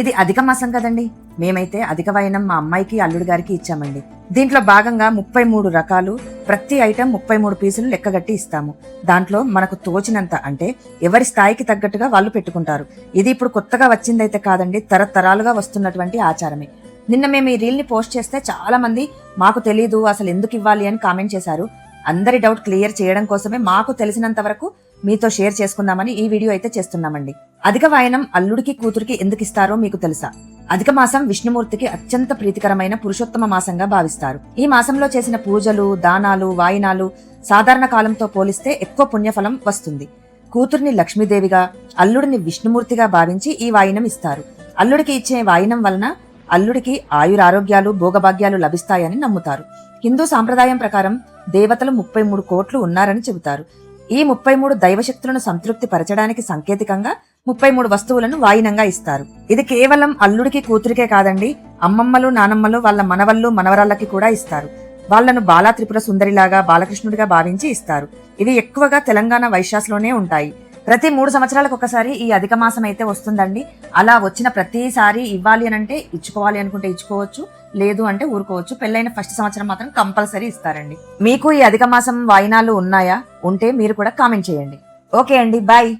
ఇది అధిక మాసం కదండి. మేమైతే అధిక వాయినం మా అమ్మాయికి అల్లుడి గారికి ఇచ్చామండి. దీంట్లో భాగంగా 33 రకాలు, ప్రతి ఐటెం 33 పీసులు లెక్కగట్టి ఇస్తాము. దాంట్లో మనకు తోచినంత, అంటే ఎవరి స్థాయికి తగ్గట్టుగా వాళ్ళు పెట్టుకుంటారు. ఇది ఇప్పుడు కొత్తగా వచ్చిందైతే కాదండి, తరతరాలుగా వస్తున్నటువంటి ఆచారమే. నిన్న మేము ఈ రీల్ ని పోస్ట్ చేస్తే చాలా మంది మాకు తెలీదు, అసలు ఎందుకు ఇవ్వాలి అని కామెంట్ చేశారు. అందరి డౌట్ క్లియర్ చేయడం కోసమే మాకు తెలిసినంత వరకు మీతో షేర్ చేసుకుందామని ఈ వీడియో అయితే చేస్తున్నామండి. అధిక వాయనం అల్లుడికి కూతురికి ఎందుకు ఇస్తారో మీకు తెలుసా? అధిక మాసం విష్ణుమూర్తికి అత్యంత ప్రీతికరమైన పురుషోత్తమ మాసంగా భావిస్తారు. ఈ మాసంలో చేసిన పూజలు, దానాలు, వాయినాలు సాధారణ కాలంతో పోలిస్తే ఎక్కువ పుణ్యఫలం వస్తుంది. కూతుర్ని లక్ష్మీదేవిగా, అల్లుడిని విష్ణుమూర్తిగా భావించి ఈ వాయినం ఇస్తారు. అల్లుడికి ఇచ్చే వాయినం వలన అల్లుడికి ఆయురారోగ్యాలు, భోగభాగ్యాలు లభిస్తాయని నమ్ముతారు. హిందూ సాంప్రదాయం ప్రకారం దేవతలు 33 కోట్లు ఉన్నారని చెబుతారు. ఈ 33 దైవశక్తులను సంతృప్తి పరచడానికి సంకేతికంగా 33 వస్తువులను వాయినంగా ఇస్తారు. ఇది కేవలం అల్లుడికి కూతురికే కాదండి, అమ్మమ్మలు, నానమ్మలు, వాళ్ళ మనవళ్ళు, మనవరాళ్ళకి కూడా ఇస్తారు. వాళ్లను బాలా త్రిపుర సుందరిలాగా, బాలకృష్ణుడిగా భావించి ఇస్తారు. ఇవి ఎక్కువగా తెలంగాణ వైశ్యాస్లోనే ఉంటాయి. ప్రతి 3 సంవత్సరాలకు ఒకసారి ఈ అధిక మాసం అయితే వస్తుందండి. అలా వచ్చిన ప్రతిసారి ఇవ్వాలి అని అంటే ఇచ్చుకోవాలి అనుకుంటే ఇచ్చుకోవచ్చు, లేదు అంటే ఊరుకోవచ్చు. పెళ్ళైన ఫస్ట్ సంవత్సరం మాత్రం కంపల్సరీ ఇస్తారండి. మీకు ఈ అధిక మాసం వాయినాలు ఉన్నాయా? ఉంటే మీరు కూడా కామెంట్ చేయండి. ఓకే అండి, బాయ్.